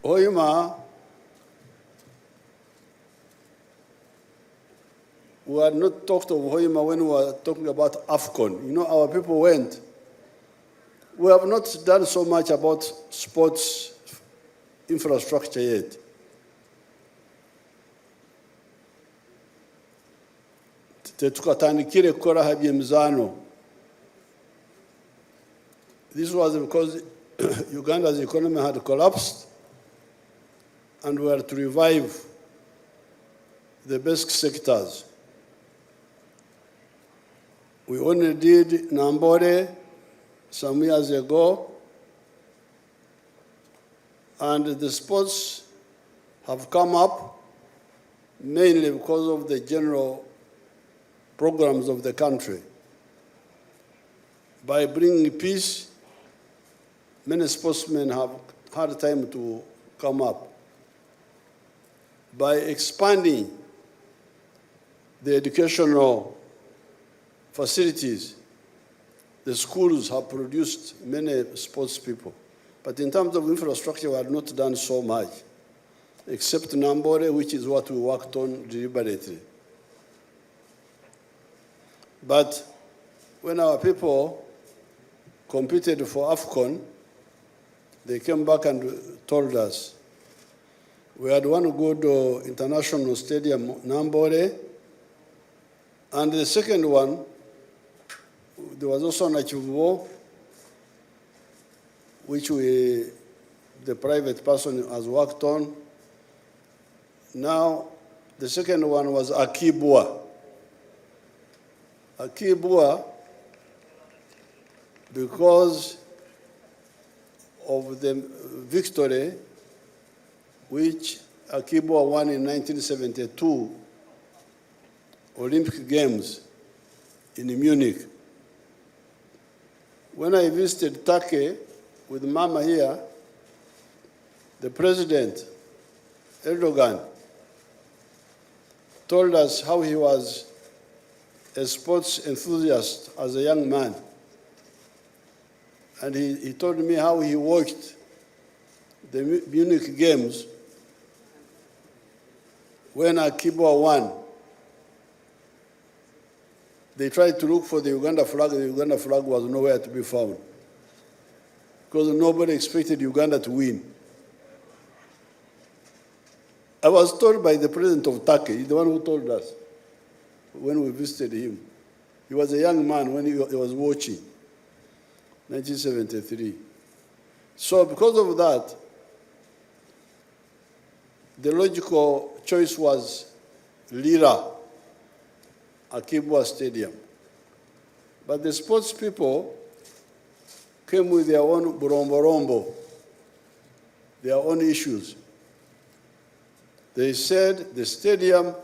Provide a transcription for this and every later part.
Hoima, we had not talked of Hoima when we were talking about AFCON. You know, our people went. We have not done so much about sports infrastructure yet. Tetukatandikire kukora habyemizano. This was because Uganda's economy had collapsed and we had to revive the basic sectors. We only did Nambore some years ago, and the sports have come up mainly because of the general programs of the country. By bringing peace, many sportsmen have had time to come up. By expanding the educational facilities, the schools have produced many sports people. But in terms of infrastructure, we have not done so much, except Nambore, which is what we worked on deliberately. But when our people competed for AFCON, they came back and told us, we had one good international stadium, Nambore, and the second one, there was also Nachivubo, which the private person has worked on. Now, the second one was Akibua. Akibua, because of the victory which Akibua won in 1972 Olympic Games in Munich. When I visited Turkey with Mama here, the president, Erdogan, told us how he was a sports enthusiast as a young man. And he told me how he watched the Munich Games when Akibua won. They tried to look for the Uganda flag. The Uganda flag was nowhere to be found because nobody expected Uganda to win. I was told by the president of Turkey, the one who told us when we visited him. He was a young man when he was watching, 1973. So because of that, the logical choice was Lira, Akibua Stadium. But the sports people came with their own boromborombo, their own issues. They said the stadium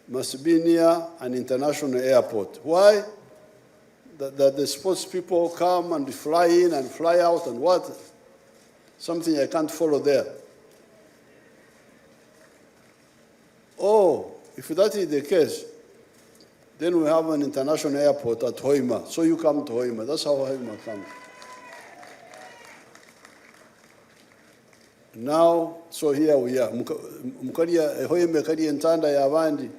must be near an international airport. Why? that the sports people come and fly in and fly out and what? Something I can't follow there. Oh, if that is the case, then we have an international airport at Hoima. So you come to Hoima. That's how Hoima comes. Now, so here we are. Hoima kari entanda ya abandi.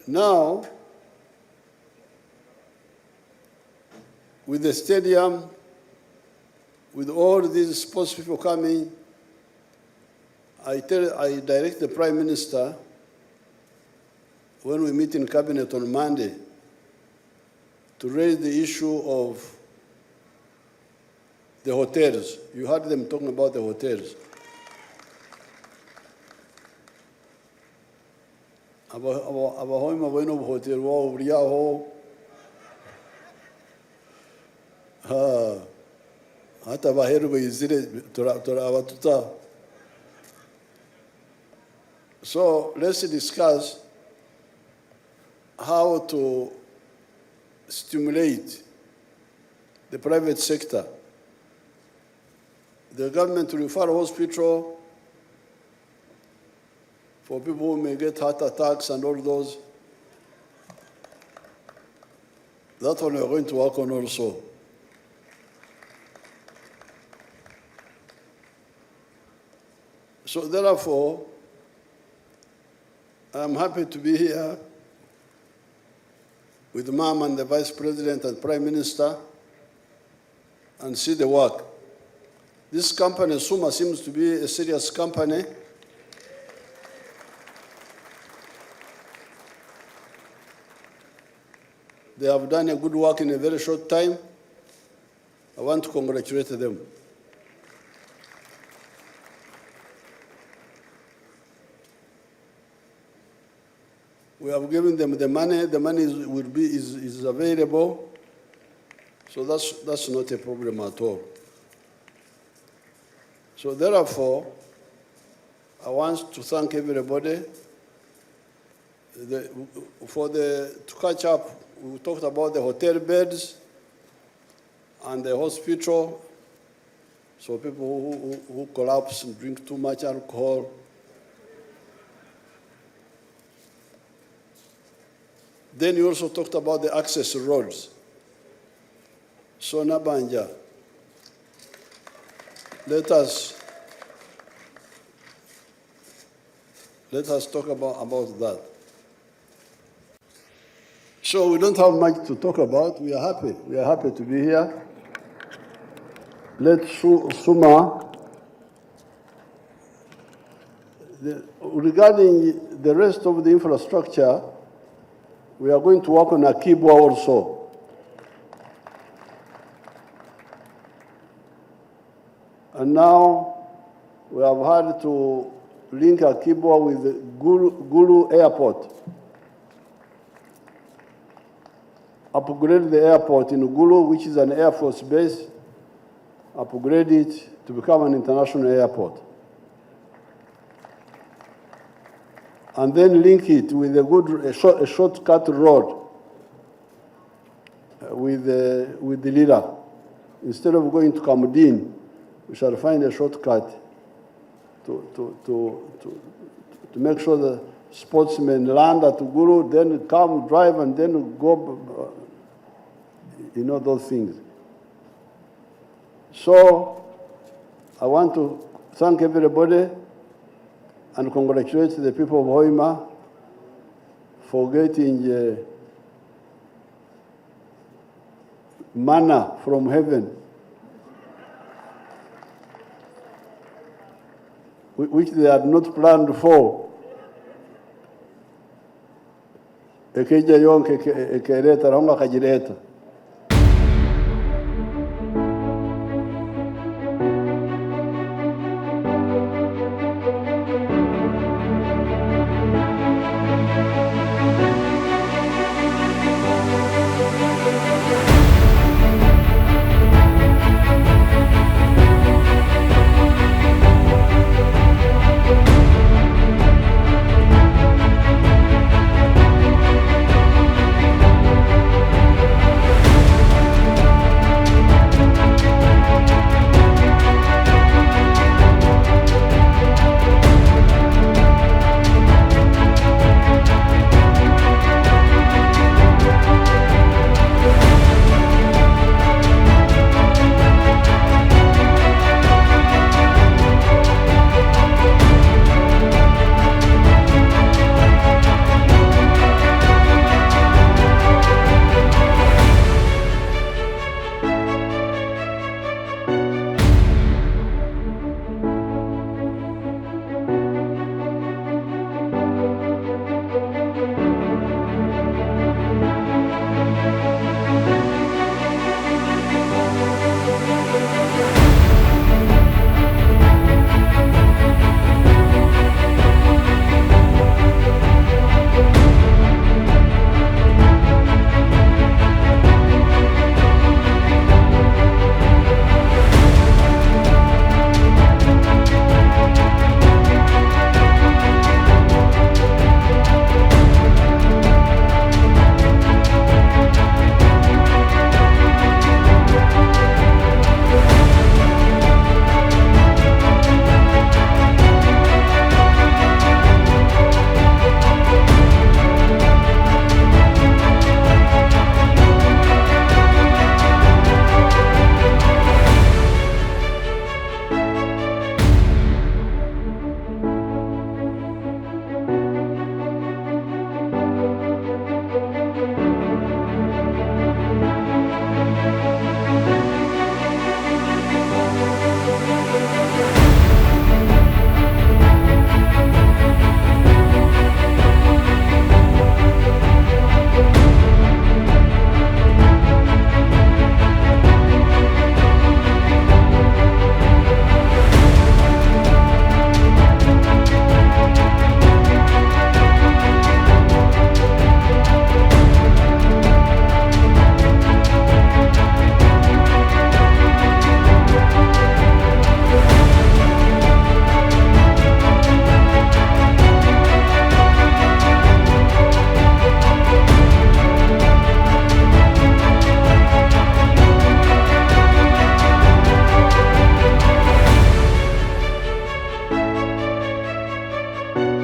Now, with the stadium, with all these sports people coming, I direct the Prime Minister, when we meet in Cabinet on Monday, to raise the issue of the hotels. You heard them talking about the hotels. Hoima bueno hotel wa uriaho. Hata baheru bezire tora abatuta. So let's discuss how to stimulate the private sector. The government will refer hospital for people who may get heart attacks and all those. That one we are going to work on also. So therefore, I'm happy to be here with the Mom and the Vice President and Prime Minister and see the work. This company, Suma, seems to be a serious company. They have done a good work in a very short time. I want to congratulate them. We have given them the money. The money is available, so that's not a problem at all. So therefore, I want to thank everybody. To catch up, we talked about the hotel beds and the hospital. So people who collapse and drink too much alcohol. Then you also talked about the access roads. So Nabanja, let us talk about that. So we don't have much to talk about. We are happy. We are happy to be here. Let Suma. Regarding the rest of the infrastructure, we are going to work on Akibwa also. And now we have had to link Akibwa with the Gulu Airport. Upgrade the airport in Gulu, which is an Air Force base, upgrade it to become an international airport. And then link it with a shortcut road with the Lira. Instead of going to Kamudin, we shall find a shortcut to make sure the sportsmen land at Gulu, then come, drive, and then go, those things. So I want to thank everybody and congratulate the people of Hoima for getting manna from heaven, which they had not planned for. Ekeja yonke ekereta ronga kajireta.